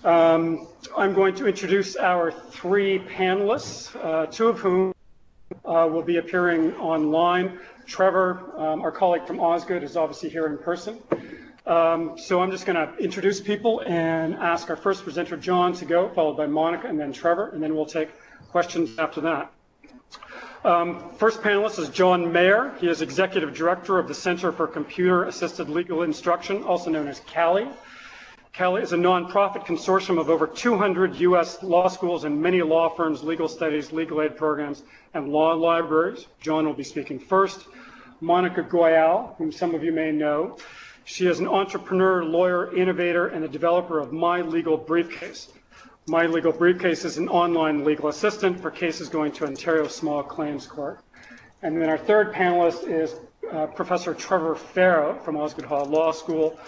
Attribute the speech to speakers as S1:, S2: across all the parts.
S1: I'm going to introduce our three panelists, two of whom will be appearing online. Trevor, our colleague from Osgoode, is obviously here in person. So I'm just going to introduce people and ask our first presenter, John, to go, followed by Monica and then Trevor, and then we'll take questions after that. First panelist is John Mayer. He is Executive Director of the Center for Computer-Assisted Legal Instruction, also known as Cali. Cali is a nonprofit consortium of over 200 U.S. law schools and many law firms, legal studies, legal aid programs, and law libraries. John will be speaking first. Monica Goyal, whom some of you may know. She is an entrepreneur, lawyer, innovator, and the developer of My Legal Briefcase. My Legal Briefcase is an online legal assistant for cases going to Ontario Small Claims Court. And then our third panelist is Professor Trevor Farrow from Osgoode Hall Law School.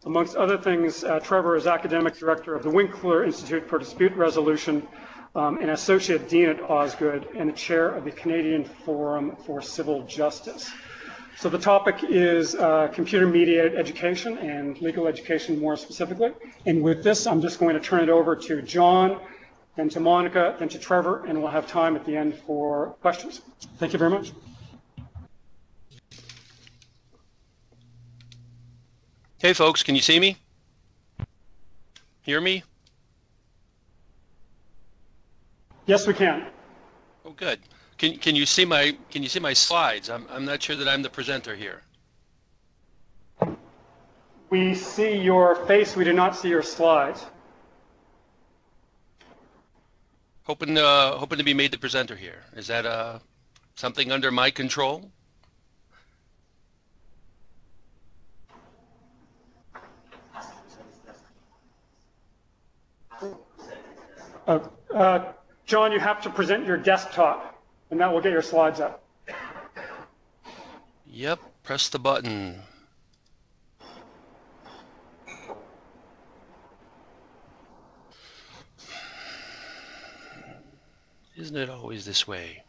S1: Amongst other things, Trevor is academic director of the Winkler Institute for Dispute Resolution, an associate dean at Osgoode, and the chair of the Canadian Forum for Civil Justice. So the topic is computer-mediated education and legal education more specifically. And with this, I'm just going to turn it over to John, then to Monica, then to Trevor, and we'll have time at the end for questions. Thank you very much.
S2: Hey folks, can you see me? Hear me?
S1: Yes, we can.
S2: Oh, good. Can you see my slides? I'm not sure that I'm the presenter here.
S1: We see your face. We do not see your slides.
S2: Hoping to be made the presenter here. Is that something under my control?
S1: John, you have to present your desktop, and that will get your slides up.
S2: Yep, press the button. Isn't it always this way?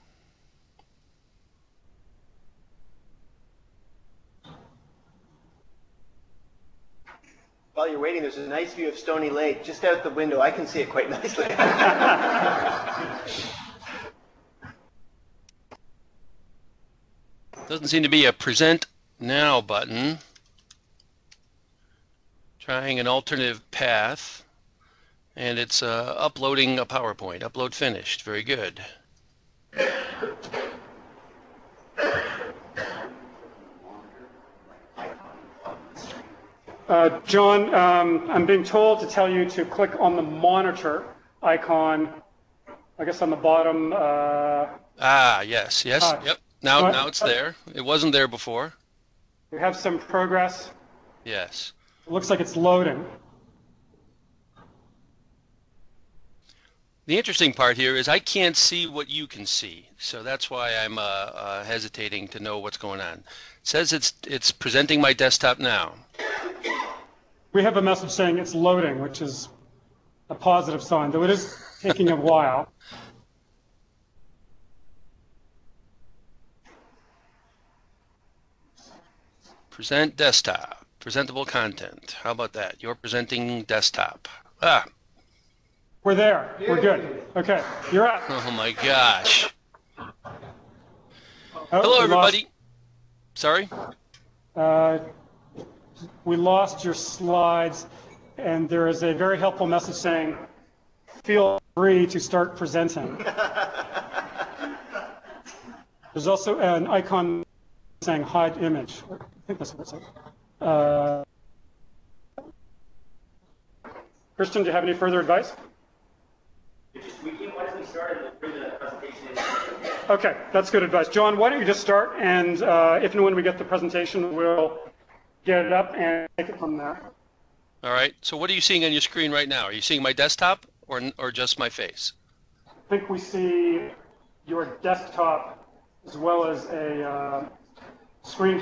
S3: While you're waiting, there's a nice view of Stony Lake just out the window. I can see it quite nicely.
S2: Doesn't seem to be a present now button. Trying an alternative path, and it's uploading a PowerPoint. Upload finished. Very good.
S1: John, I'm being told to tell you to click on the monitor icon, I guess on the bottom.
S2: Yes. Yep. Now it's there. It wasn't there before.
S1: We have some progress.
S2: Yes.
S1: It looks like it's loading.
S2: The interesting part here is I can't see what you can see, so that's why I'm hesitating to know what's going on. It says it's presenting my desktop now.
S1: We have a message saying it's loading, which is a positive sign, though it is taking a while.
S2: Present desktop, presentable content. How about that? You're presenting desktop.
S1: We're there. We're good. Okay, you're up.
S2: Oh my gosh. Hello, everybody. Sorry?
S1: We lost your slides, and there is a very helpful message saying, feel free to start presenting. There's also an icon saying hide image. I think that's what it says. Christian, do you have any further advice? Okay, that's good advice. John, why don't you just start, and if and when we get the presentation, we'll get it up and take it from there.
S2: All right. So what are you seeing on your screen right now? Are you seeing my desktop or just my face?
S1: I think we see your desktop as well as a screen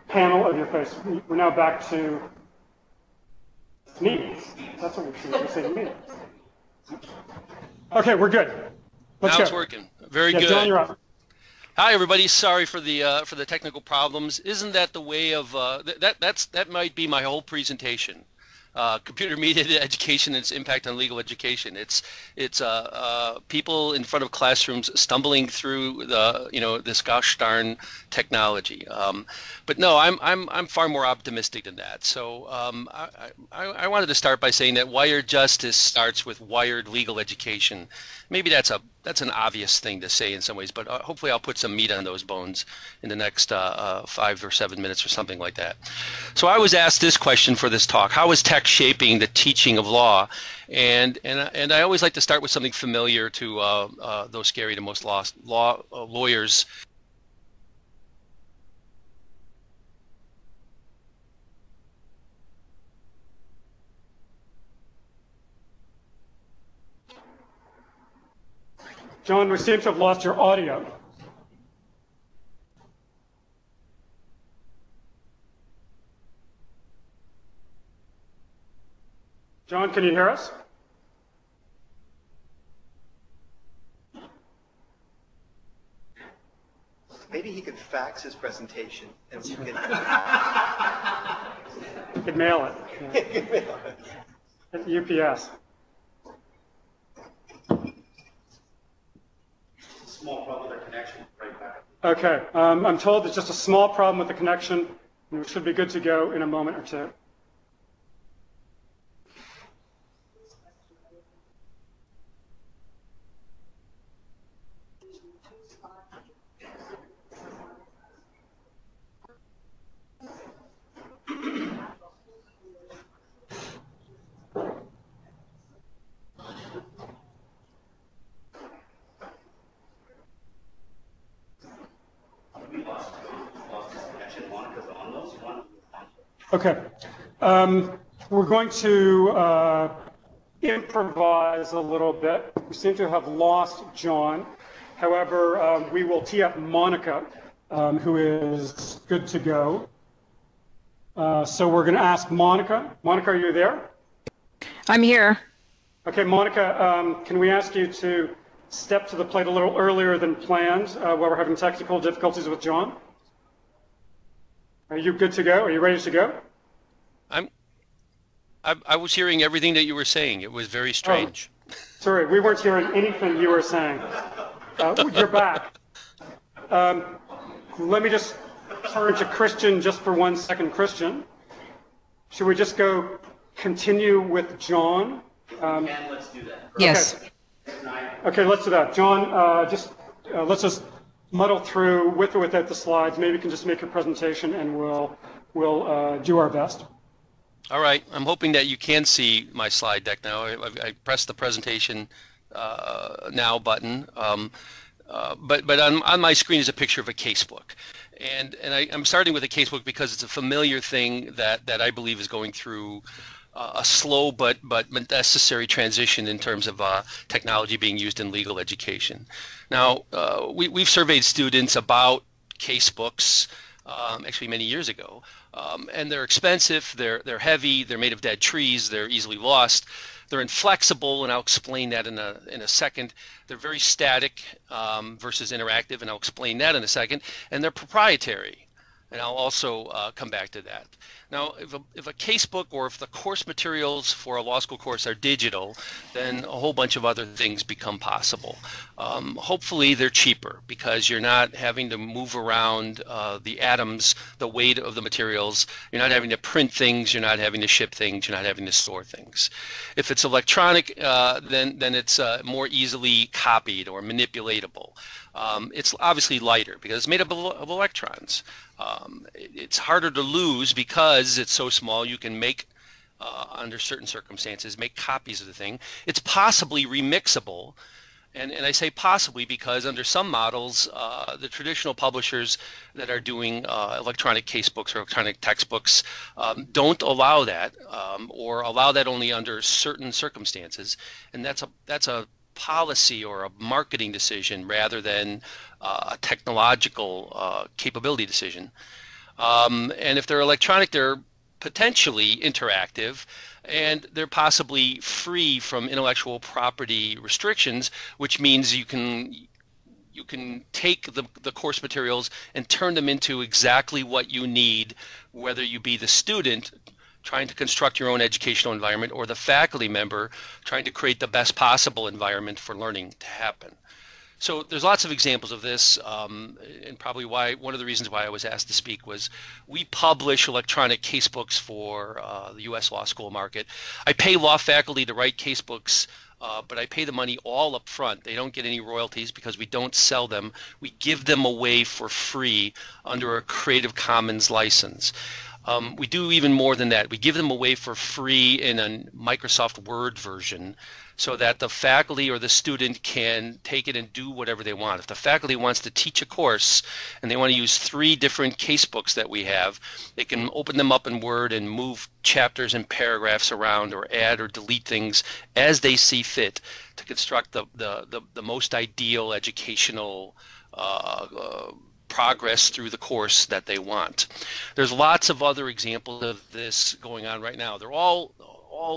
S1: panel of your face. We're now back to me. That's what we see. We see me. Okay, we're good. Let's
S2: now
S1: go.
S2: It's working. Very good.
S1: John, you're up.
S2: Hi, everybody. Sorry for the technical problems. Isn't that the way of that might be my whole presentation? computer-mediated education and its impact on legal education. It's people in front of classrooms stumbling through this gosh darn technology. But no, I'm far more optimistic than that. So I wanted to start by saying that wired justice starts with wired legal education. Maybe that's an obvious thing to say in some ways, but hopefully I'll put some meat on those bones in the next 5 or 7 minutes or something like that. So I was asked this question for this talk: how is tech shaping the teaching of law? And I always like to start with something familiar to though scary to most lawyers.
S1: John, we seem to have lost your audio. John, can you hear us?
S3: Maybe he could fax his presentation and we could...
S1: You could mail it. At UPS.
S4: Small problem with the connection, right back.
S1: Okay, I'm told there's just a small problem with the connection. We should be good to go in a moment or two. Okay, we're going to improvise a little bit. We seem to have lost John. However, we will tee up Monica, who is good to go. So we're going to ask Monica. Monica, are you there?
S5: I'm here.
S1: Okay, Monica, can we ask you to step to the plate a little earlier than planned while we're having technical difficulties with John? Are you good to go? Are you ready to go?
S2: I was hearing everything that you were saying. It was very strange.
S1: Oh, sorry, we weren't hearing anything you were saying. You're back. Let me just turn to Christian just for 1 second. Christian, should we just go continue with John?
S4: Let's do that.
S5: Yes.
S1: Okay, let's do that. John, let's just muddle through with or without the slides. Maybe you can just make your presentation and we'll do our best.
S2: All right. I'm hoping that you can see my slide deck now. I pressed the presentation now button, but on my screen is a picture of a casebook. And I'm starting with a casebook because it's a familiar thing that I believe is going through a slow but necessary transition in terms of technology being used in legal education. Now, we've surveyed students about casebooks actually many years ago, and they're expensive, they're heavy, they're made of dead trees, they're easily lost, they're inflexible, and I'll explain that in a second. They're very static versus interactive, and I'll explain that in a second, and they're proprietary. And I'll also come back to that. Now, if a casebook or if the course materials for a law school course are digital, then a whole bunch of other things become possible. Hopefully, they're cheaper because you're not having to move around the atoms, the weight of the materials. You're not having to print things. You're not having to ship things. You're not having to store things. If it's electronic, then it's more easily copied or manipulatable. It's obviously lighter because it's made up of electrons. It's harder to lose because it's so small. You can make, under certain circumstances, make copies of the thing. It's possibly remixable. And I say possibly because under some models, the traditional publishers that are doing electronic casebooks or electronic textbooks don't allow that or allow that only under certain circumstances. And that's a policy or a marketing decision rather than a technological capability decision. And if they're electronic, they're potentially interactive, and they're possibly free from intellectual property restrictions, which means you can take the course materials and turn them into exactly what you need, whether you be the student trying to construct your own educational environment, or the faculty member trying to create the best possible environment for learning to happen. So there's lots of examples of this, and probably one of the reasons why I was asked to speak was we publish electronic casebooks for the U.S. law school market. I pay law faculty to write casebooks, but I pay the money all up front. They don't get any royalties because we don't sell them. We give them away for free under a Creative Commons license. We do even more than that. We give them away for free in a Microsoft Word version so that the faculty or the student can take it and do whatever they want. If the faculty wants to teach a course and they want to use 3 different casebooks that we have, they can open them up in Word and move chapters and paragraphs around or add or delete things as they see fit to construct the most ideal educational progress through the course that they want. There's lots of other examples of this going on right now. They're all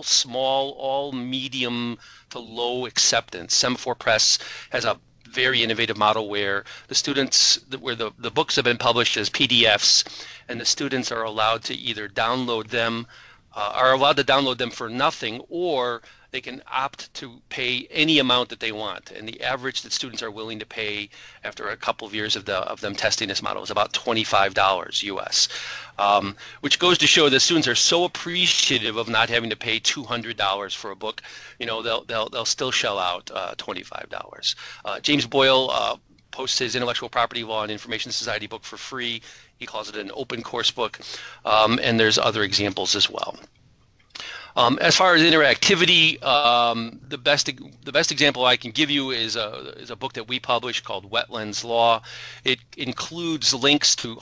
S2: small, all medium to low acceptance. Semaphore Press has a very innovative model where the students, where the books have been published as PDFs, and the students are allowed to either download them, for nothing, or they can opt to pay any amount that they want. And the average that students are willing to pay after a couple of years of them testing this model is about $25 US, which goes to show that students are so appreciative of not having to pay $200 for a book. You know, they'll still shell out $25. James Boyle posts his intellectual property law and information society book for free. He calls it an open course book, and there's other examples as well. As far as interactivity, the best example I can give you is a book that we publish called Wetlands Law. It includes links to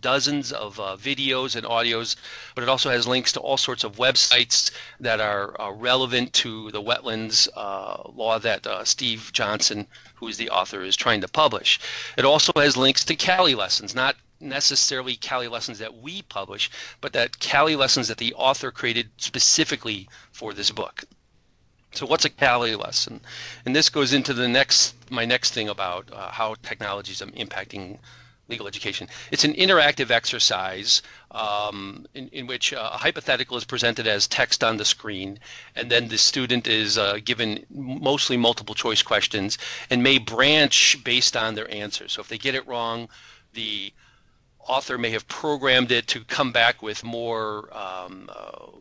S2: dozens of videos and audios, but it also has links to all sorts of websites that are relevant to the wetlands law that Steve Johnson, who is the author, is trying to publish. It also has links to Cali Lessons, not necessarily Cali Lessons that we publish, but that Cali Lessons that the author created specifically for this book. So what's a Cali lesson? And this goes into my next thing about how technology is impacting legal education. It's an interactive exercise in which a hypothetical is presented as text on the screen, and then the student is given mostly multiple choice questions and may branch based on their answers. So if they get it wrong, the author may have programmed it to come back with more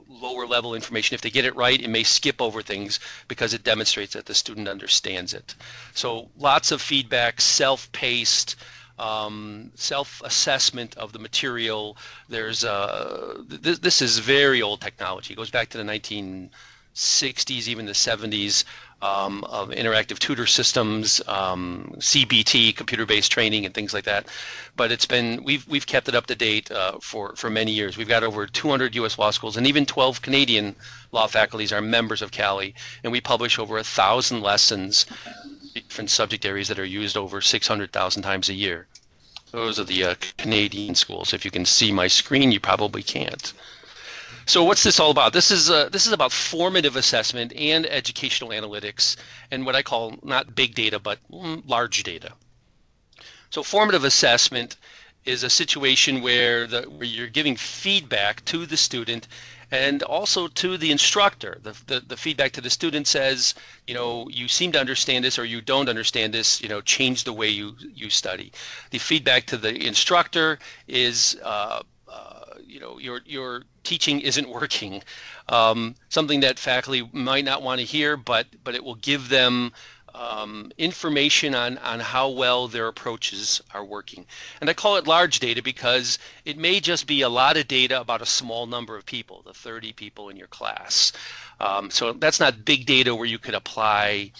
S2: lower level information. If they get it right, it may skip over things because it demonstrates that the student understands it. So lots of feedback, self-paced, self-assessment of the material. There's this is very old technology. It goes back to the 1960s, even the 70s, of interactive tutor systems, CBT, computer-based training, and things like that. But it's been we've kept it up to date for many years. We've got over 200 U.S. law schools, and even 12 Canadian law faculties are members of Cali, and we publish over 1,000 lessons, different subject areas that are used over 600,000 times a year. Those are the Canadian schools. If you can see my screen, you probably can't. So what's this all about? This is about formative assessment and educational analytics, and what I call not big data, but large data. So formative assessment is a situation where you're giving feedback to the student and also to the instructor. The feedback to the student says, you seem to understand this, or you don't understand this, change the way you study. The feedback to the instructor is, your teaching isn't working. Something that faculty might not want to hear, but it will give them information on how well their approaches are working. And I call it large data because it may just be a lot of data about a small number of people, the 30 people in your class. So that's not big data where you could apply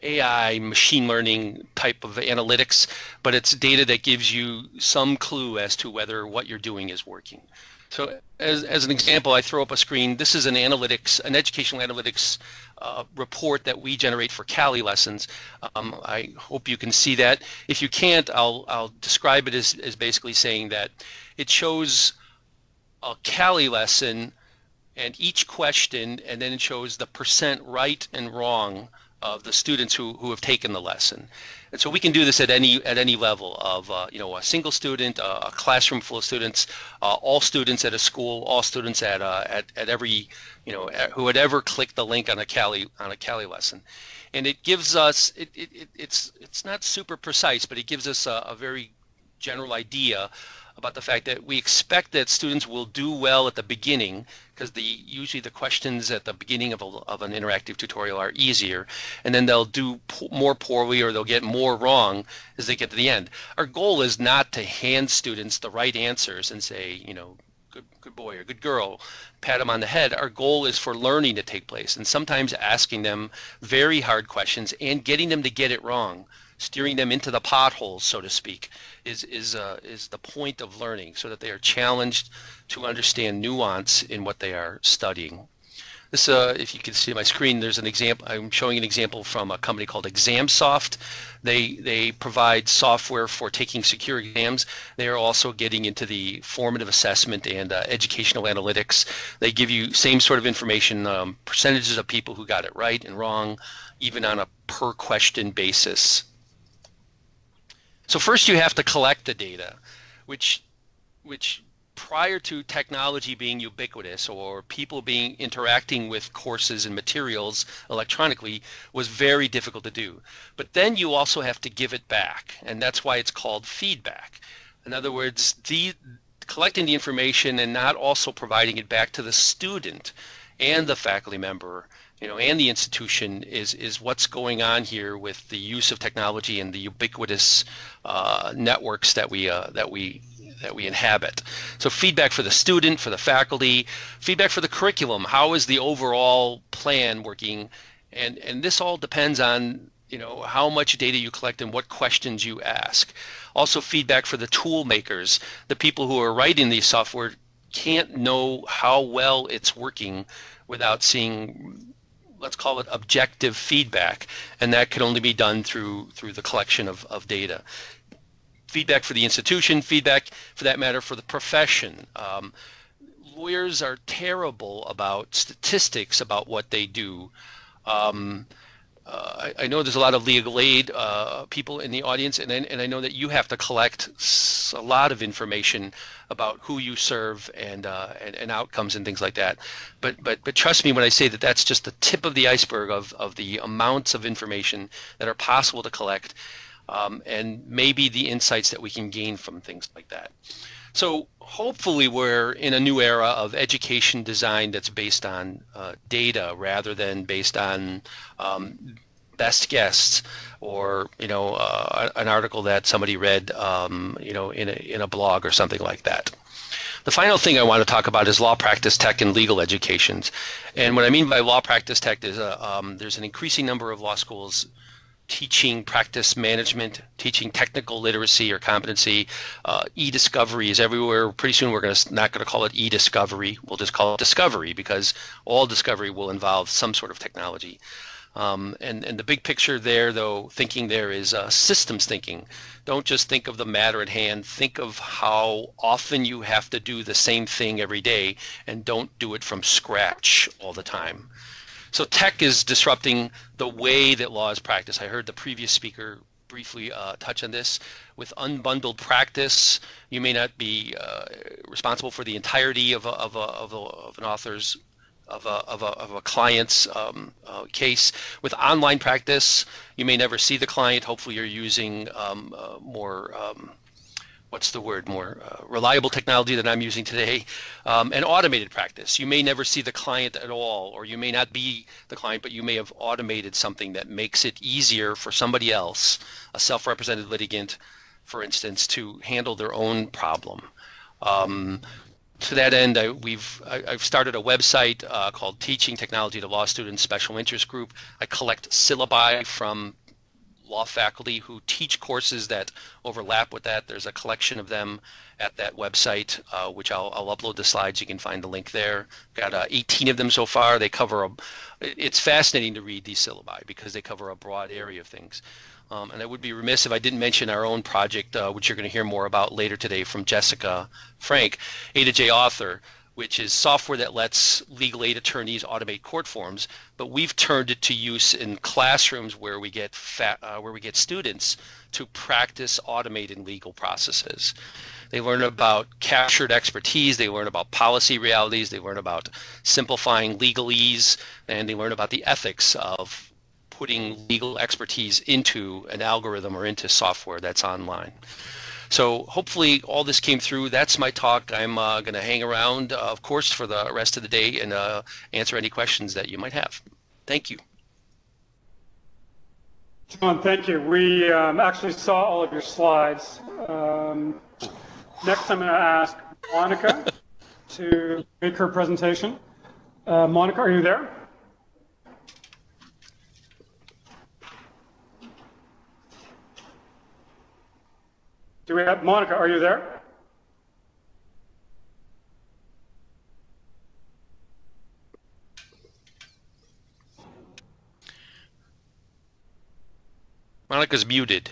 S2: AI, machine learning type of analytics, but it's data that gives you some clue as to whether what you're doing is working. So as an example, I throw up a screen. This is an educational analytics report that we generate for Cali Lessons. I hope you can see that. If you can't, I'll describe it as basically saying that it shows a Cali lesson and each question, and then it shows the percent right and wrong of the students who have taken the lesson. And so we can do this at any level of a single student, a classroom full of students, all students at a school, all students at every who would ever click the link on a Cali lesson. And it gives us it's not super precise, but it gives us a very general idea about the fact that we expect that students will do well at the beginning, because usually the questions at the beginning of an interactive tutorial are easier, and then they'll do more poorly, or they'll get more wrong as they get to the end. Our goal is not to hand students the right answers and say, good boy or good girl, pat them on the head. Our goal is for learning to take place, and sometimes asking them very hard questions and getting them to get it wrong, steering them into the potholes, so to speak, is the point of learning, so that they are challenged to understand nuance in what they are studying. This, if you can see my screen, there's an example. I'm showing an example from a company called ExamSoft. They provide software for taking secure exams. They are also getting into the formative assessment and educational analytics. They give you same sort of information, percentages of people who got it right and wrong, even on a per question basis. So first you have to collect the data, which prior to technology being ubiquitous or people interacting with courses and materials electronically was very difficult to do. But then you also have to give it back, and that's why it's called feedback. In other words, collecting the information and not also providing it back to the student and the faculty member, and the institution is what's going on here with the use of technology and the ubiquitous networks that we inhabit. So feedback for the student, for the faculty, feedback for the curriculum. How is the overall plan working? And this all depends on how much data you collect and what questions you ask. Also feedback for the tool makers. The people who are writing the software can't know how well it's working without seeing, let's call it, objective feedback, and that can only be done through the collection of data. Feedback for the institution, feedback, for that matter, for the profession. Lawyers are terrible about statistics about what they do. I know there's a lot of legal aid people in the audience, and I know that you have to collect a lot of information about who you serve and outcomes and things like that. But trust me when I say that that's just the tip of the iceberg of the amounts of information that are possible to collect, and maybe the insights that we can gain from things like that. So hopefully we're in a new era of education design that's based on data rather than based on best guess or an article that somebody read in a blog or something like that. The final thing I want to talk about is law practice tech and legal educations. And what I mean by law practice tech is there's an increasing number of law schools teaching practice management, teaching technical literacy or competency. Ediscovery is everywhere. Pretty soon we're not going to call it Ediscovery. We'll just call it discovery, because all discovery will involve some sort of technology. And the big picture there, though, thinking there is systems thinking. Don't just think of the matter at hand. Think of how often you have to do the same thing every day, and don't do it from scratch all the time. So tech is disrupting the way that law is practiced. I heard the previous speaker briefly touch on this. With unbundled practice, you may not be responsible for the entirety of an author's of a client's case. With online practice, you may never see the client. Hopefully, you're using more reliable technology than I'm using today, and automated practice. You may never see the client at all, or you may not be the client, but you may have automated something that makes it easier for somebody else, a self-represented litigant, for instance, to handle their own problem. To that end, I've started a website called Teaching Technology to Law Students Special Interest Group. I collect syllabi from law faculty who teach courses that overlap with that. There's a collection of them at that website, which I'll upload the slides. You can find the link there. Got 18 of them so far. They cover it's fascinating to read these syllabi because they cover a broad area of things. And I would be remiss if I didn't mention our own project, which you're going to hear more about later today from Jessica Frank, A to J Author, which is software that lets legal aid attorneys automate court forms, but we've turned it to use in classrooms where we get students to practice automating legal processes. They learn about captured expertise, they learn about policy realities, they learn about simplifying legalese, and they learn about the ethics of putting legal expertise into an algorithm or into software that's online. So hopefully all this came through. That's my talk. I'm going to hang around, of course, for the rest of the day and answer any questions that you might have. Thank you.
S1: John, thank you. We actually saw all of your slides. Next, I'm going to ask Monica to make her presentation. Monica, are you there? Do we have Monica? Are you there?
S2: Monica's muted.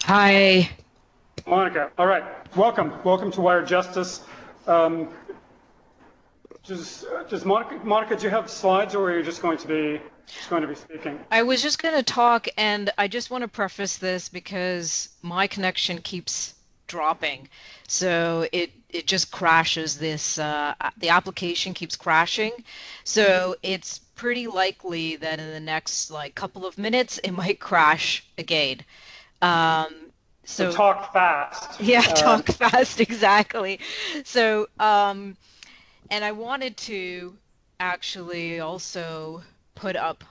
S5: Hi.
S1: Monica, all right. Welcome to Wired Justice. Does Monica, do you have slides, or are you just going to be speaking?
S5: I was just going to talk, and I just want to preface this because my connection keeps dropping. So it just crashes this, the application keeps crashing. So it's pretty likely that in the next couple of minutes, it might crash again.
S1: So talk fast.
S5: Yeah, talk fast, exactly. So, and I wanted to actually also put up,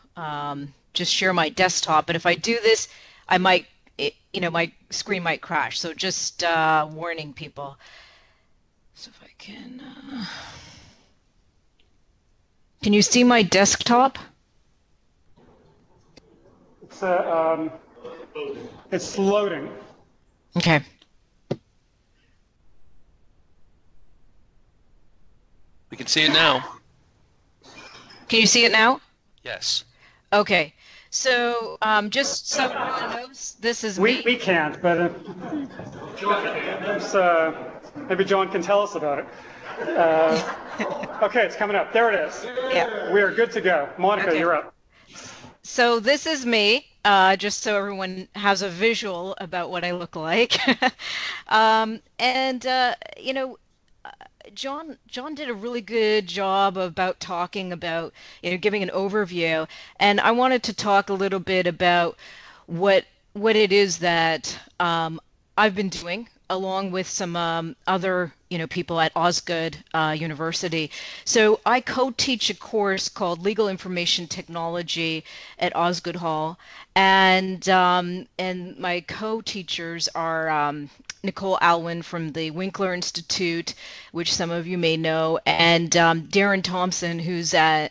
S5: just share my desktop, but if I do this, I might, my screen might crash. So just warning people. So if I can you see my desktop?
S1: It's loading.
S5: Okay.
S2: We can see it now.
S5: Can you see it now?
S2: Yes.
S5: Okay. So just so everyone knows, this is me.
S1: We can't, but maybe John can tell us about it. Okay, it's coming up. There it is.
S5: Yeah.
S1: We are good to go. Monica,
S5: Okay.
S1: You're up.
S5: So this is me, just so everyone has a visual about what I look like. John did a really good job about talking about, giving an overview, and I wanted to talk a little bit about what it is that I've been doing along with some other people at Osgoode University. So I co-teach a course called Legal Information Technology at Osgoode Hall, and my co-teachers are Nicole Alwyn from the Winkler Institute, which some of you may know, and Darren Thompson, who's at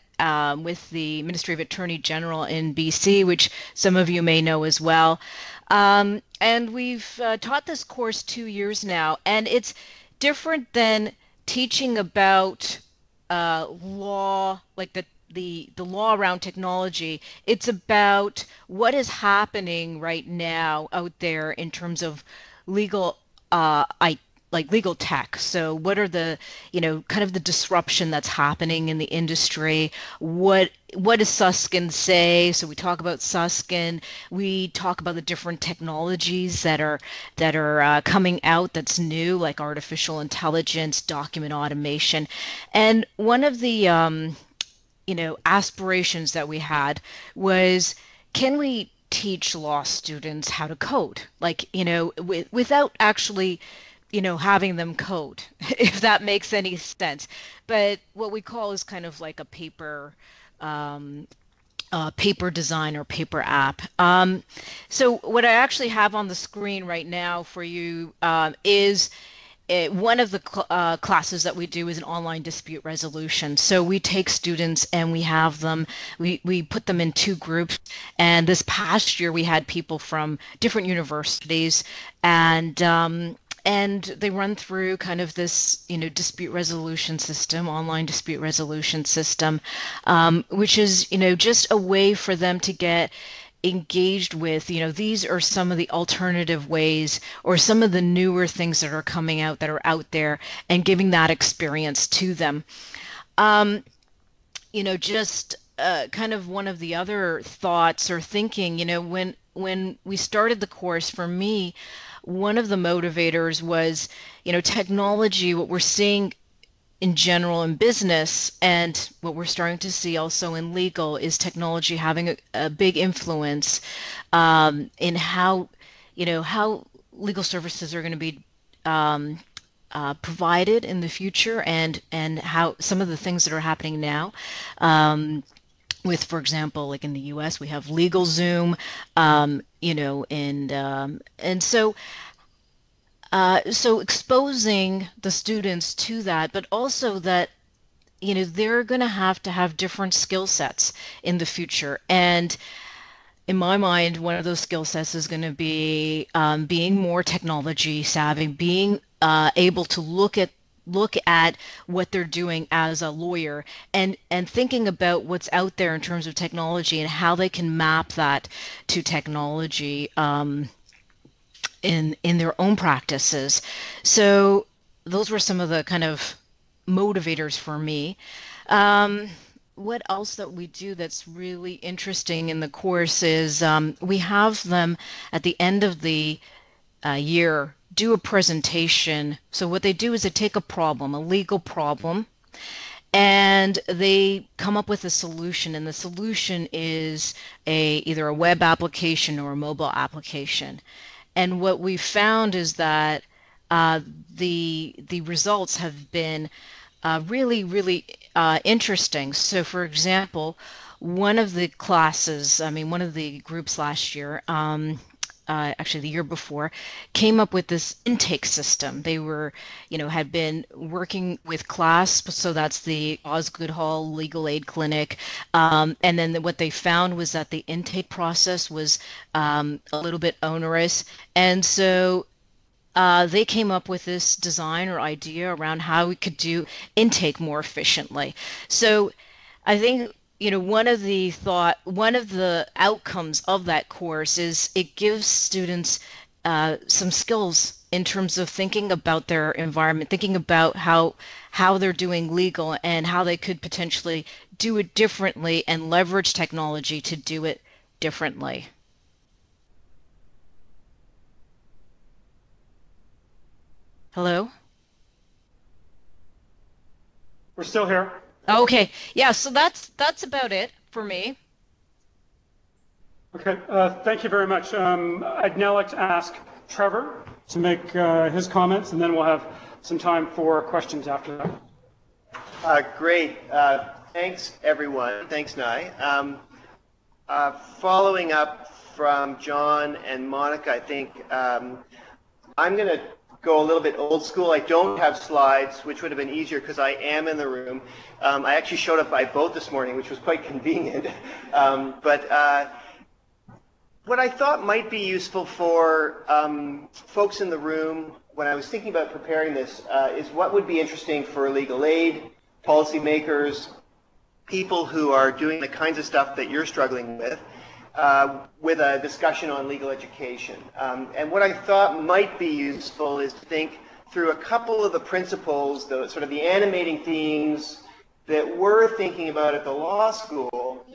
S5: with the Ministry of Attorney General in BC, which some of you may know as well. And we've taught this course 2 years now, and it's different than teaching about law, like the law around technology. It's about what is happening right now out there in terms of legal legal tech. So what are the, kind of the disruption that's happening in the industry? What does Susskind say? So we talk about Susskind. We talk about the different technologies that are coming out that's new, like artificial intelligence, document automation. And one of the aspirations that we had was, can we teach law students how to code? Without actually having them code, if that makes any sense. But what we call is kind of like a paper design or paper app. So what I actually have on the screen right now for you is one of the classes that we do is an online dispute resolution. So we take students and we have them, we put them in 2 groups. And this past year we had people from different universities, and they run through kind of this, dispute resolution system, online dispute resolution system, which is, just a way for them to get engaged with, these are some of the alternative ways or some of the newer things that are coming out that are out there, and giving that experience to them. Just kind of one of the other thoughts or thinking, when we started the course, for me, one of the motivators was, technology, what we're seeing in general in business and what we're starting to see also in legal is technology having a big influence in how legal services are going to be provided in the future, and how some of the things that are happening now with, for example, like in the US, we have LegalZoom, and so exposing the students to that, but also that they're going to have different skill sets in the future. And in my mind, one of those skill sets is going to be being more technology savvy, being able to look at what they're doing as a lawyer, and thinking about what's out there in terms of technology and how they can map that to technology in their own practices. So those were some of the kind of motivators for me. What else that we do that's really interesting in the course is we have them at the end of the year do a presentation. So what they do is they take a problem, a legal problem, and they come up with a solution, and the solution is either a web application or a mobile application. And what we found is that the results have been really, really interesting. So, for example, one of the groups last year, actually the year before, came up with this intake system. They had been working with CLASP, so that's the Osgoode Hall Legal Aid Clinic, and then what they found was that the intake process was a little bit onerous, and so they came up with this design or idea around how we could do intake more efficiently. So I think one of the outcomes of that course is it gives students some skills in terms of thinking about their environment, thinking about how they're doing legal and how they could potentially do it differently and leverage technology to do it differently. Hello?
S1: We're still here.
S5: Okay, yeah, so that's about it for me.
S1: Okay, thank you very much. I'd now like to ask Trevor to make his comments, and then we'll have some time for questions after that.
S3: Great. Thanks, everyone. Thanks, Nye. Following up from Joan and Monica, I think I'm going to go a little bit old school. I don't have slides, which would have been easier because I am in the room. I actually showed up by boat this morning, which was quite convenient. But what I thought might be useful for folks in the room when I was thinking about preparing this is what would be interesting for legal aid, policymakers, people who are doing the kinds of stuff that you're struggling with a discussion on legal education. And what I thought might be useful is to think through a couple of the principles, the sort of the animating themes that we're thinking about at the law school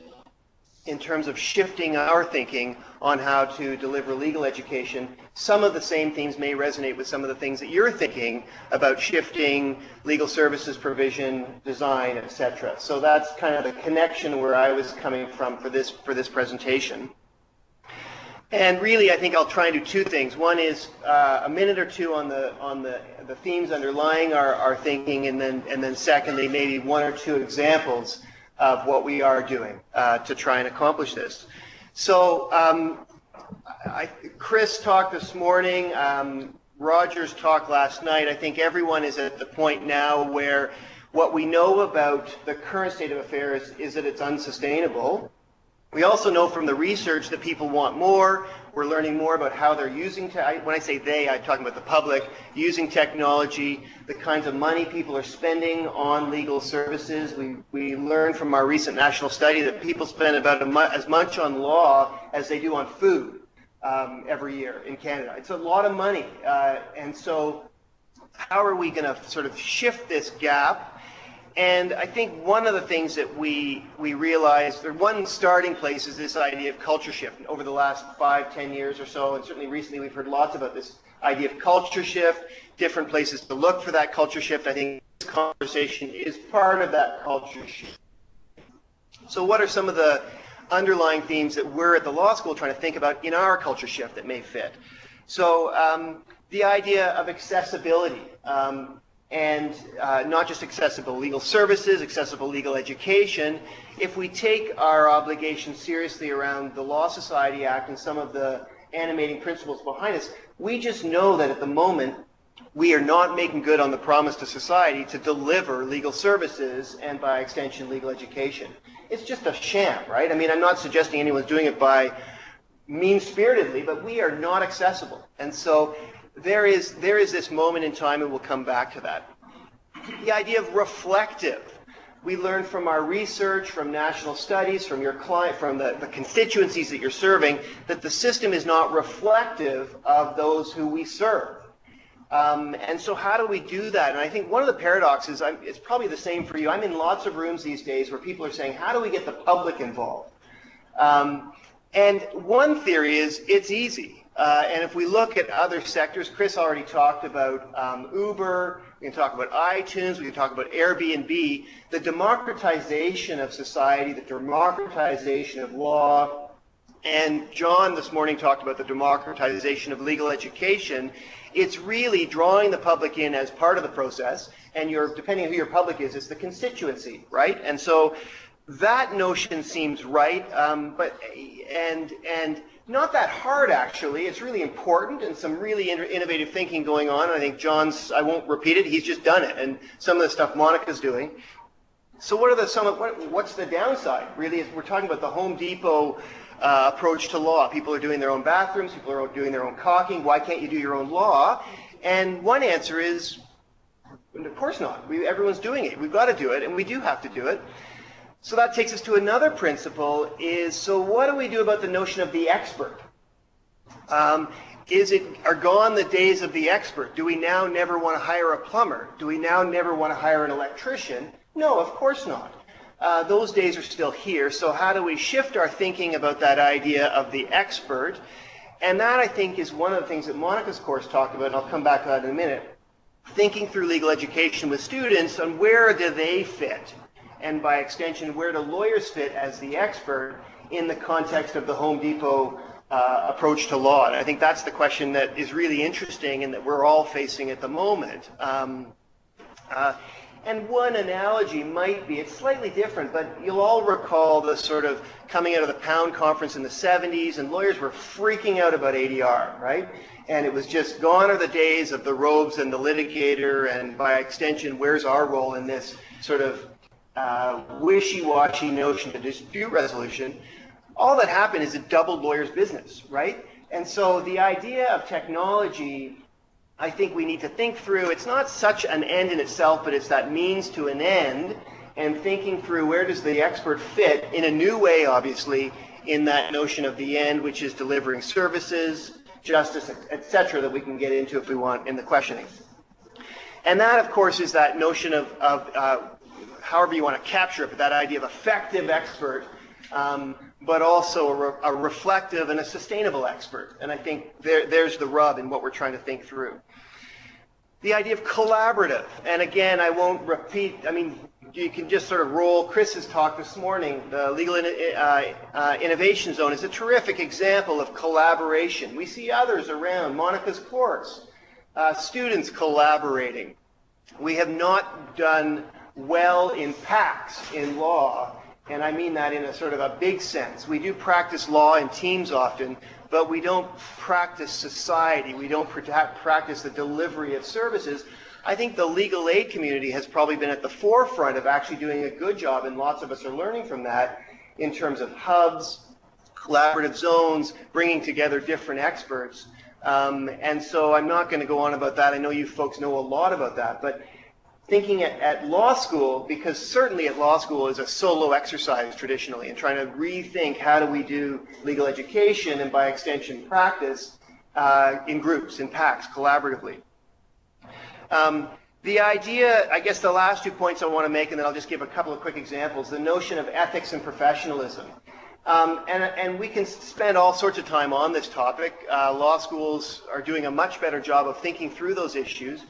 S3: in terms of shifting our thinking on how to deliver legal education. Some of the same themes may resonate with some of the things that you're thinking about shifting legal services provision, design, etc. So that's kind of the connection where I was coming from for this presentation. And really, I think I'll try and do two things. One is a minute or two on the themes underlying our thinking, and then secondly, maybe one or two examples of what we are doing to try and accomplish this. So Chris talked this morning, Roger's talked last night. I think everyone is at the point now where what we know about the current state of affairs is that it's unsustainable. We also know from the research that people want more. We're learning more about how they're using, when I say they, I'm talking about the public, using technology, the kinds of money people are spending on legal services. We learned from our recent national study that people spend about as much on law as they do on food every year in Canada. It's a lot of money. And so how are we going to sort of shift this gap? And I think one of the things that we realized, or one starting place, is this idea of culture shift. Over the last 5-10 years or so, and certainly recently, we've heard lots about this idea of culture shift, different places to look for that culture shift. I think this conversation is part of that culture shift. So what are some of the underlying themes that we're at the law school trying to think about in our culture shift that may fit? So the idea of accessibility. And not just accessible legal services, accessible legal education. If we take our obligations seriously around the Law Society Act and some of the animating principles behind us, we just know that at the moment we are not making good on the promise to society to deliver legal services and by extension legal education. It's just a sham, right? I mean, I'm not suggesting anyone's doing it by mean-spiritedly, but we are not accessible. And so there is this moment in time, and we'll come back to that. The idea of reflective. We learned from our research, from national studies, from your client, from the constituencies that you're serving, that the system is not reflective of those who we serve. And so how do we do that? And I think one of the paradoxes, it's probably the same for you. I'm in lots of rooms these days where people are saying, how do we get the public involved? And one theory is it's easy. And if we look at other sectors, Chris already talked about Uber, we can talk about iTunes, we can talk about Airbnb, the democratization of society, the democratization of law, and John this morning talked about the democratization of legal education. It's really drawing the public in as part of the process, and depending on who your public is, it's the constituency, right? And so that notion seems right, and not that hard, actually. It's really important and some really innovative thinking going on. I think John's, I won't repeat it, he's just done it. And some of the stuff Monica's doing. So what's the downside? Really, we're talking about the Home Depot approach to law. People are doing their own bathrooms, people are doing their own caulking. Why can't you do your own law? And one answer is, of course not. Everyone's doing it. We've got to do it, and we do have to do it. So that takes us to another principle is, so what do we do about the notion of the expert? Are gone the days of the expert? Do we now never want to hire a plumber? Do we now never want to hire an electrician? No, of course not. Those days are still here. So how do we shift our thinking about that idea of the expert? And that, I think, is one of the things that Monica's course talked about, and I'll come back to that in a minute. Thinking through legal education with students on where do they fit? And by extension, where do lawyers fit as the expert in the context of the Home Depot approach to law? And I think that's the question that is really interesting and that we're all facing at the moment. And one analogy might be, it's slightly different, but you'll all recall the sort of coming out of the Pound Conference in the 70s, and lawyers were freaking out about ADR, right? And it was just gone are the days of the robes and the litigator, and by extension, where's our role in this sort of wishy-washy notion of dispute resolution. All that happened is it doubled lawyers' business, right? And so the idea of technology, I think we need to think through. It's not such an end in itself, but it's that means to an end, and thinking through where does the expert fit in a new way, obviously, in that notion of the end, which is delivering services, justice, etc., that we can get into if we want in the questioning. And that, of course, is that notion of however you want to capture it, but that idea of effective expert, but also a reflective and a sustainable expert. And I think there's the rub in what we're trying to think through. The idea of collaborative, and again, I won't repeat, I mean, you can just sort of roll. Chris's talk this morning, the Legal Innovation Zone, is a terrific example of collaboration. We see others around, Monica's course, students collaborating. We have not done well in packs in law, and I mean that in a sort of a big sense. We do practice law in teams often, but we don't practice society. We don't practice the delivery of services. I think the legal aid community has probably been at the forefront of actually doing a good job, and lots of us are learning from that in terms of hubs, collaborative zones, bringing together different experts. And so I'm not going to go on about that. I know you folks know a lot about that, but thinking at law school, because certainly at law school is a solo exercise traditionally, and trying to rethink how do we do legal education and by extension practice in groups, in packs, collaboratively. The idea, I guess the last 2 points I want to make, and then I'll just give a couple of quick examples, the notion of ethics and professionalism. And we can spend all sorts of time on this topic. Law schools are doing a much better job of thinking through those issues.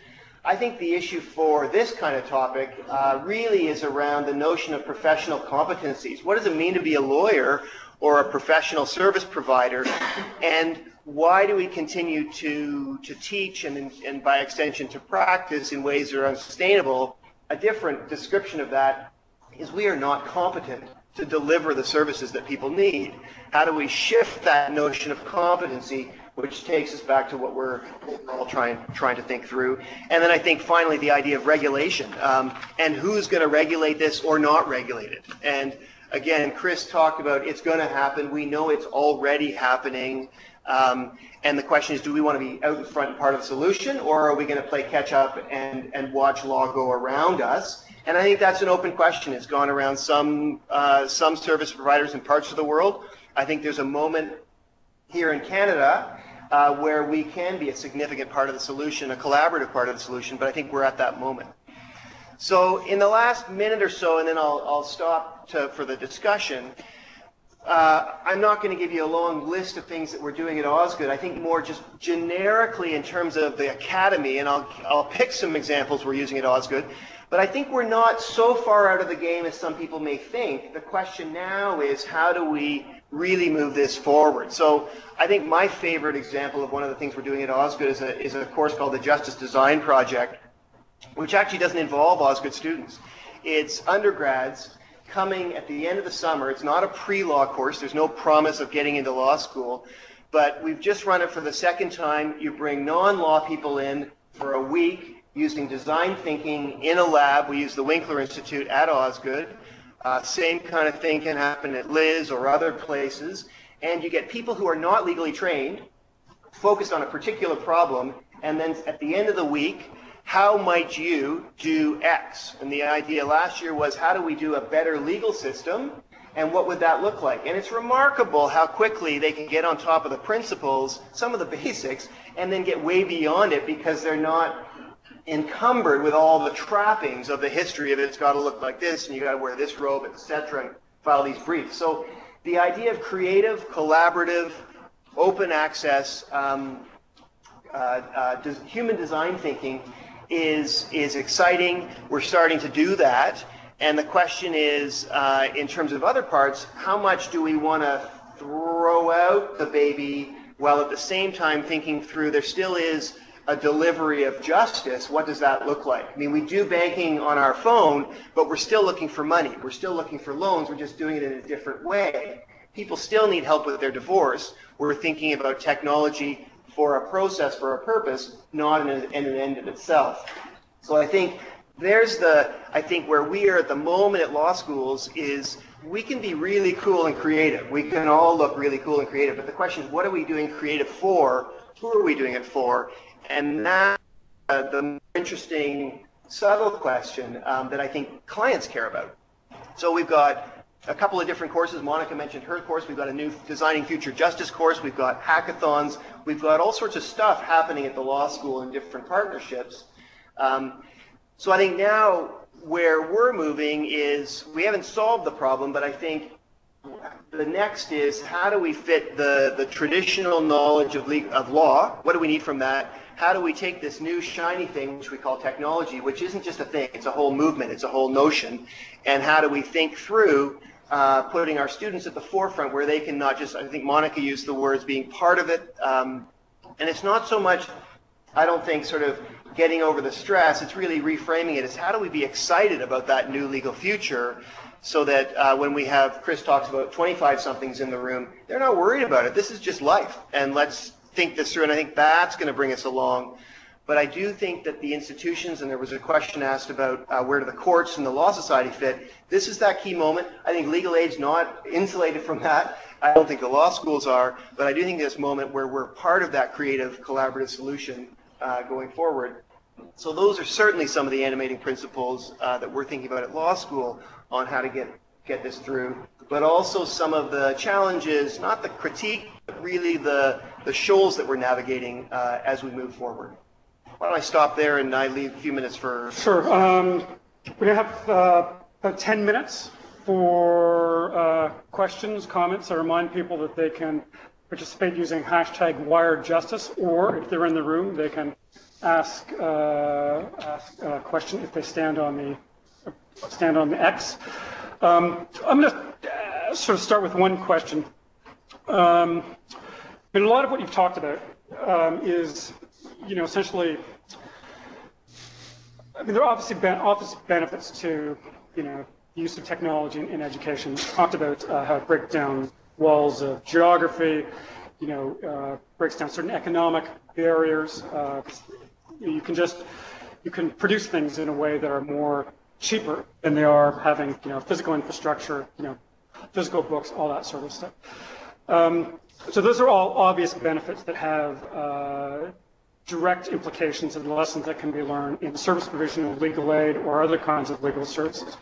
S3: I think the issue for this kind of topic really is around the notion of professional competencies. What does it mean to be a lawyer or a professional service provider? And why do we continue to teach and by extension to practice in ways that are unsustainable? A different description of that is we are not competent to deliver the services that people need. How do we shift that notion of competency, which takes us back to what we're all trying to think through? And then I think finally the idea of regulation, and who's going to regulate this or not regulate it. And again, Chris talked about it's going to happen. We know it's already happening. And the question is, do we want to be out in front and part of the solution, or are we going to play catch up and watch law go around us? And I think that's an open question. It's gone around some service providers in parts of the world. I think there's a moment here in Canada where we can be a significant part of the solution, a collaborative part of the solution, but I think we're at that moment. So in the last minute or so, and then I'll stop for the discussion, I'm not going to give you a long list of things that we're doing at Osgoode. I think more just generically in terms of the academy, and I'll pick some examples we're using at Osgoode, but I think we're not so far out of the game as some people may think. The question now is, how do we really move this forward? So I think my favorite example of one of the things we're doing at Osgoode is a course called the Justice Design Project, which actually doesn't involve Osgoode students. It's undergrads coming at the end of the summer. It's not a pre-law course. There's no promise of getting into law school, but we've just run it for the second time. You bring non-law people in for a week using design thinking in a lab. We use the Winkler Institute at Osgoode. Same kind of thing can happen at Liz or other places. And you get people who are not legally trained, focused on a particular problem, and then at the end of the week, how might you do X? And the idea last year was, how do we do a better legal system, and what would that look like? And it's remarkable how quickly they can get on top of the principles, some of the basics, and then get way beyond it because they're not encumbered with all the trappings of the history of it's got to look like this, and you got to wear this robe, etc., and file these briefs. So the idea of creative, collaborative, open access, human design thinking is exciting. We're starting to do that, and the question is, in terms of other parts, how much do we want to throw out the baby while at the same time thinking through there still is a delivery of justice? What does that look like? I mean, we do banking on our phone, but we're still looking for money. We're still looking for loans. We're just doing it in a different way. People still need help with their divorce. We're thinking about technology for a process, for a purpose, not an end in itself. So I think I think where we are at the moment at law schools is we can be really cool and creative. We can all look really cool and creative, but the question is, what are we doing creative for? Who are we doing it for? And that's the interesting, subtle question that I think clients care about. So we've got a couple of different courses. Monica mentioned her course. We've got a new Designing Future Justice course. We've got hackathons. We've got all sorts of stuff happening at the law school in different partnerships. So I think now where we're moving is, we haven't solved the problem, but I think the next is, how do we fit the traditional knowledge of law? What do we need from that? How do we take this new shiny thing, which we call technology, which isn't just a thing, it's a whole movement, it's a whole notion, and how do we think through putting our students at the forefront where they can not just, I think Monica used the words, being part of it, and it's not so much, I don't think, sort of getting over the stress, it's really reframing it as, how do we be excited about that new legal future, so that when we have, Chris talks about 25-somethings in the room, they're not worried about it. This is just life, and let's think this through, and I think that's going to bring us along. But I do think that the institutions, and there was a question asked about where do the courts and the Law Society fit, this is that key moment. I think legal aid's not insulated from that. I don't think the law schools are, but I do think this moment where we're part of that creative, collaborative solution going forward. So those are certainly some of the animating principles that we're thinking about at law school on how to get this through, but also some of the challenges, not the critique, but really the shoals that we're navigating as we move forward. Why don't I stop there and I leave a few minutes for...
S1: Sure. We have about 10 minutes for questions, comments. I remind people that they can participate using hashtag #WiredJustice, or if they're in the room, they can ask a question if they stand on the X. I'm going to sort of start with one question. I mean, a lot of what you've talked about is, essentially, I mean, there are obviously obvious benefits to, the use of technology in education. You talked about how it breaks down walls of geography, breaks down certain economic barriers. You can produce things in a way that are more cheaper than they are having, physical infrastructure, physical books, all that sort of stuff. So those are all obvious benefits that have direct implications of the lessons that can be learned in service provision of legal aid or other kinds of legal services.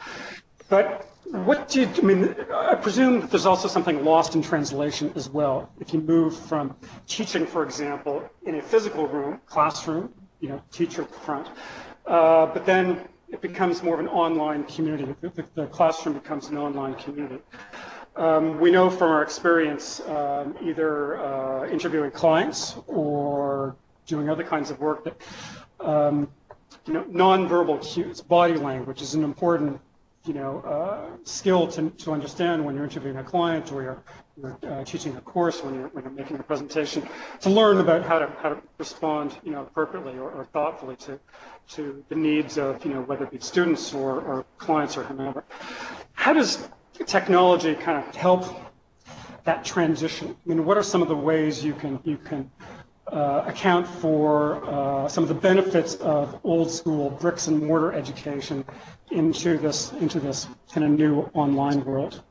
S1: But I presume that there's also something lost in translation as well. If you move from teaching, for example, in a physical room, classroom, teacher at the front, but then it becomes more of an online community. The classroom becomes an online community. We know from our experience, either interviewing clients or doing other kinds of work, that nonverbal cues, body language, is an important skill to understand when you're interviewing a client or you're teaching a course, when you're making a presentation, to learn about how to respond, appropriately or thoughtfully to the needs of, whether it be students or clients or whomever. How does technology kind of help that transition? I mean, what are some of the ways you can account for some of the benefits of old school bricks and mortar education into this kind of new online world?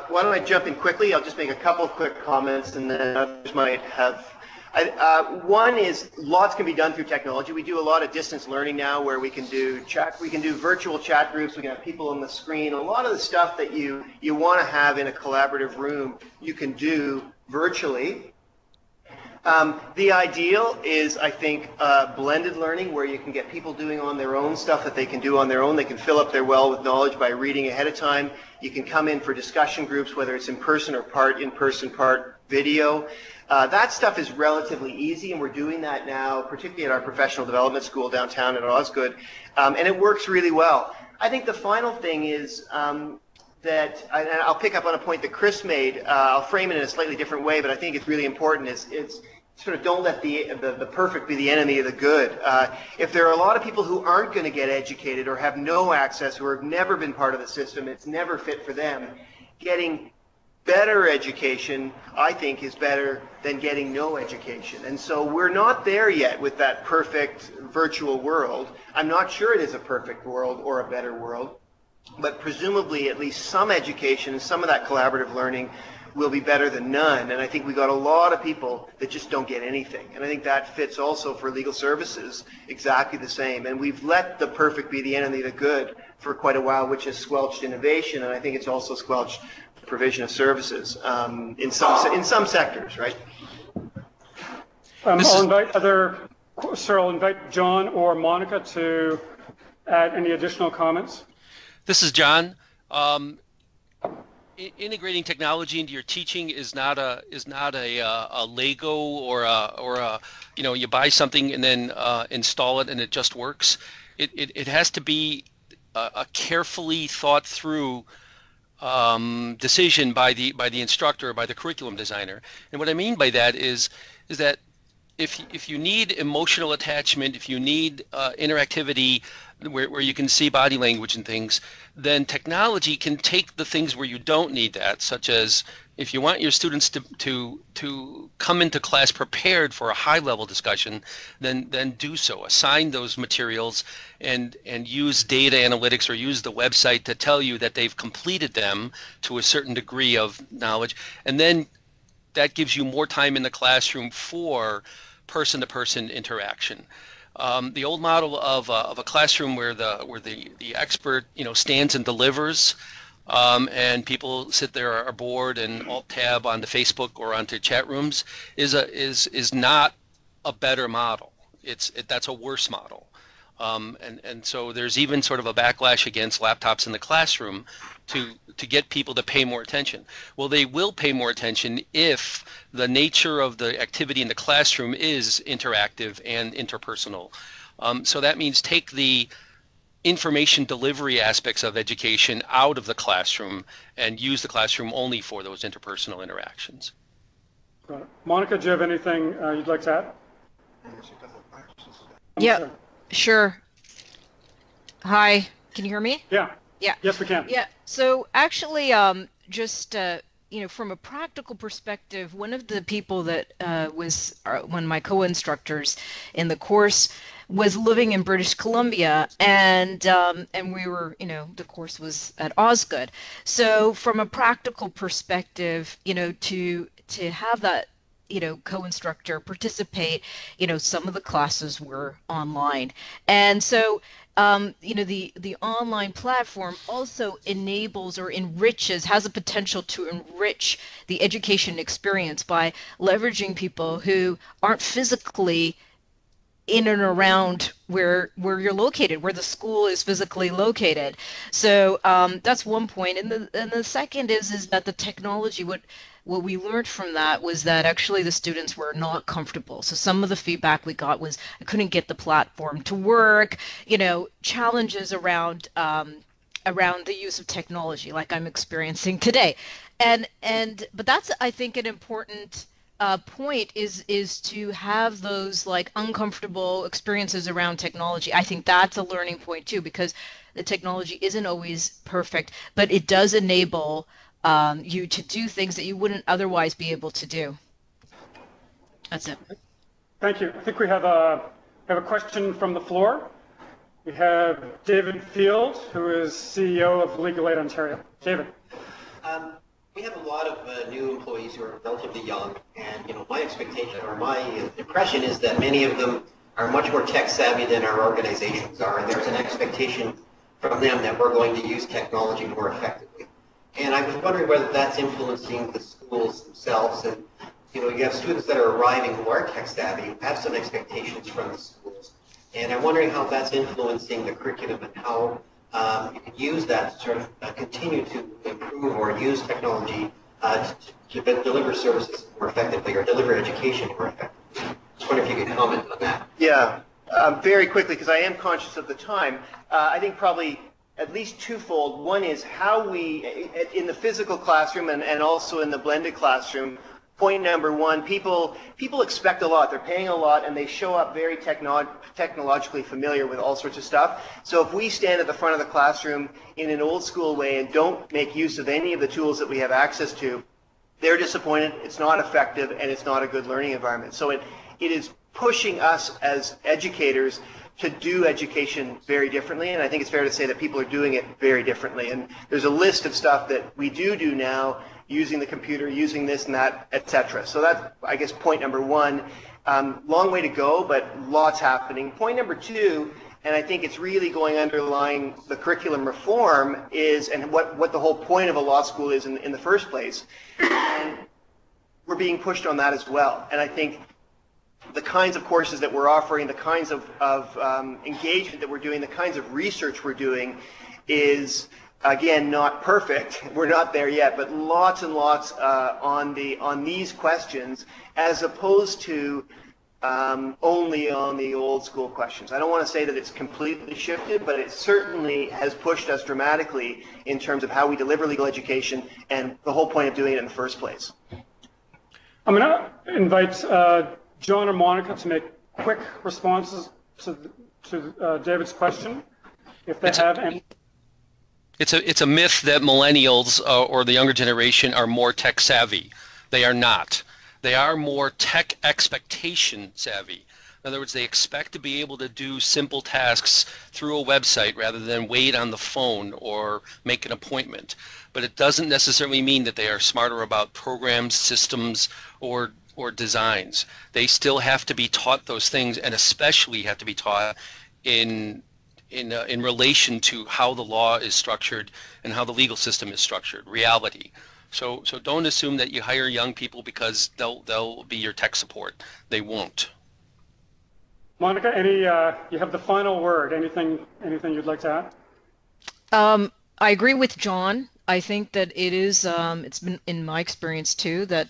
S3: Why don't I jump in quickly? I'll just make a couple of quick comments, and then others might have. One is lots can be done through technology. We do a lot of distance learning now, where we can do virtual chat groups. We can have people on the screen. A lot of the stuff that you want to have in a collaborative room, you can do virtually. The ideal is, I think, blended learning, where you can get people doing on their own stuff that they can do on their own. They can fill up their well with knowledge by reading ahead of time. You can come in for discussion groups, whether it's in person or part in person, part video. That stuff is relatively easy, and we're doing that now, particularly at our professional development school downtown at Osgoode, and it works really well. I think the final thing is that, and I'll pick up on a point that Chris made. I'll frame it in a slightly different way, but I think it's really important. It's sort of don't let the perfect be the enemy of the good. If there are a lot of people who aren't going to get educated or have no access, who have never been part of the system, it's never fit for them, getting better education, I think, is better than getting no education. And so we're not there yet with that perfect virtual world. I'm not sure it is a perfect world or a better world, but presumably at least some education and some of that collaborative learning will be better than none. And I think we got a lot of people that just don't get anything. And I think that fits also for legal services exactly the same. And we've let the perfect be the enemy of the good for quite a while, which has squelched innovation. And I think it's also squelched the provision of services in some sectors, right?
S1: I'll invite John or Monica to add any additional comments.
S2: This is John. Integrating technology into your teaching is not a Lego or a you buy something and then install it and it just works. It has to be a carefully thought through decision by the instructor or by the curriculum designer. And what I mean by that is that if you need emotional attachment, if you need interactivity where you can see body language and things, then technology can take the things where you don't need that, such as if you want your students to come into class prepared for a high-level discussion, then do so. Assign those materials and use data analytics or use the website to tell you that they've completed them to a certain degree of knowledge, and then that gives you more time in the classroom for person-to-person interaction. The old model of a classroom where the expert stands and delivers, and people sit there are bored and alt tab onto Facebook or onto chat rooms is not a better model. That's a worse model. And so there's even sort of a backlash against laptops in the classroom to get people to pay more attention. Well, they will pay more attention if the nature of the activity in the classroom is interactive and interpersonal. So that means take the information delivery aspects of education out of the classroom and use the classroom only for those interpersonal interactions.
S1: Monica, do you have anything you'd like to add?
S5: Yeah, sure. Hi, can you hear me?
S1: Yeah.
S5: Yeah.
S1: Yes, we can.
S5: Yeah. So actually, just from a practical perspective, one of the people that was one of my co-instructors in the course was living in British Columbia, and we were, the course was at Osgoode. So from a practical perspective, to have that co-instructor participate, some of the classes were online, and so the online platform also enables or has the potential to enrich the education experience by leveraging people who aren't physically in and around where you're located, where the school is physically located. So that's one point. And the second is that the technology, what we learned from that was that actually the students were not comfortable. So some of the feedback we got was I couldn't get the platform to work, challenges around the use of technology like I'm experiencing today. But that's, I think, an important point is to have those like uncomfortable experiences around technology. I think that's a learning point too, because the technology isn't always perfect, but it does enable you to do things that you wouldn't otherwise be able to do. That's it.
S1: Thank you. I think we have a question from the floor. We have David Field, who is CEO of Legal Aid Ontario. David.
S6: We have a lot of new employees who are relatively young, and my expectation or my impression is that many of them are much more tech savvy than our organizations are, and there's an expectation from them that we're going to use technology more effectively. And I was wondering whether that's influencing the schools themselves. And you have students that are arriving who are tech savvy, who have some expectations from the schools, and I'm wondering how that's influencing the curriculum and how you can use that to sort of continue to improve or use technology to deliver services more effectively or deliver education more effectively. Just wonder if you could comment on that.
S3: Yeah, very quickly, because I am conscious of the time. I think probably at least twofold. One is how we, in the physical classroom and also in the blended classroom, point number one, people expect a lot. They're paying a lot, and they show up very technologically familiar with all sorts of stuff. So if we stand at the front of the classroom in an old school way and don't make use of any of the tools that we have access to, they're disappointed, it's not effective, and it's not a good learning environment. So it is pushing us as educators to do education very differently, and I think it's fair to say that people are doing it very differently. And there's a list of stuff that we do now, using the computer, using this and that, etc. So that's, I guess, point number one. Long way to go, but lots happening. Point number two, and I think it's really going underlying the curriculum reform is, and what the whole point of a law school is in the first place, and we're being pushed on that as well. And I think the kinds of courses that we're offering, the kinds of engagement that we're doing, the kinds of research we're doing is, again, not perfect. We're not there yet, but lots and lots on these questions, as opposed to only on the old school questions. I don't want to say that it's completely shifted, but it certainly has pushed us dramatically in terms of how we deliver legal education and the whole point of doing it in the first place.
S1: I'm going to invite Joan and Monica to make quick responses to David's question, if they have any.
S2: It's a myth that millennials or the younger generation are more tech savvy. They are not. They are more tech expectation savvy. In other words, they expect to be able to do simple tasks through a website rather than wait on the phone or make an appointment. But it doesn't necessarily mean that they are smarter about programs, systems, or designs. They still have to be taught those things, and especially have to be taught in relation to how the law is structured and how the legal system is structured, reality. So don't assume that you hire young people because they'll be your tech support. They won't.
S1: Monica, you have the final word. Anything you'd like to
S5: add? I agree with John. I think that it is, it's been in my experience too, that,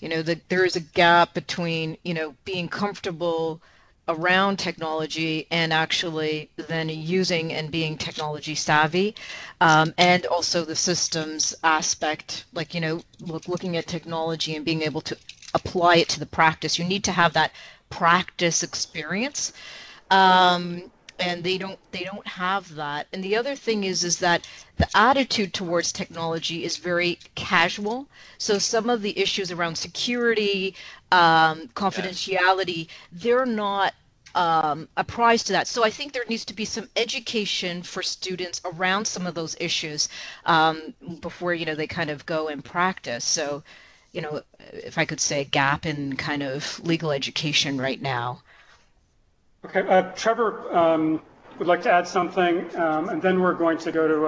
S5: that there is a gap between, being comfortable around technology and actually then using and being technology savvy, and also the systems aspect, like, looking at technology and being able to apply it to the practice. You need to have that practice experience, and they don't have that. And the other thing is that the attitude towards technology is very casual. So some of the issues around security, confidentiality, they're not apprised to that. So I think there needs to be some education for students around some of those issues before they kind of go and practice. So if I could say, a gap in kind of legal education right now.
S1: Okay, Trevor would like to add something, and then we're going to go to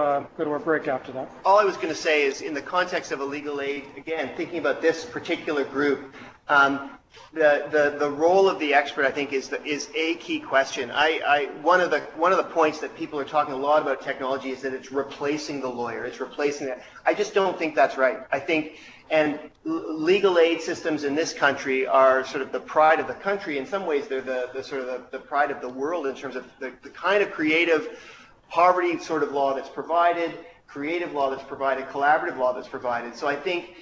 S1: a break after that.
S3: All I was going to say is, in the context of a legal aid, again, thinking about this particular group, the role of the expert, I think, is a key question. One of the points that people are talking a lot about technology is that it's replacing the lawyer. It's replacing that. I just don't think that's right. I think, and legal aid systems in this country are sort of the pride of the country. In some ways, they're the sort of the pride of the world in terms of the kind of creative, poverty sort of law that's provided, creative law that's provided, collaborative law that's provided. So I think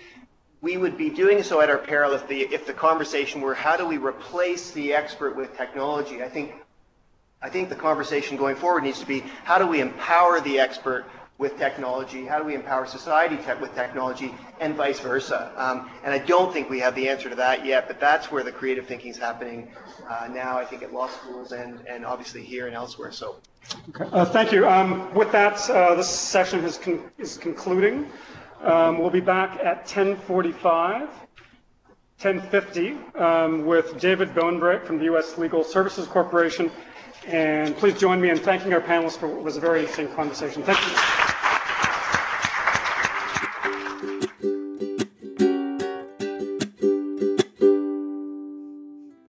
S3: we would be doing so at our peril if the conversation were, how do we replace the expert with technology? I think the conversation going forward needs to be, how do we empower the expert with technology? How do we empower society with technology, and vice versa? And I don't think we have the answer to that yet, but that's where the creative thinking is happening now, I think, at law schools and obviously here and elsewhere. So,
S1: okay. Thank you. With that, this session is concluding. We'll be back at 10:45, 10:50 with David Bonebrick from the U.S. Legal Services Corporation. And please join me in thanking our panelists for what was a very interesting conversation. Thank you.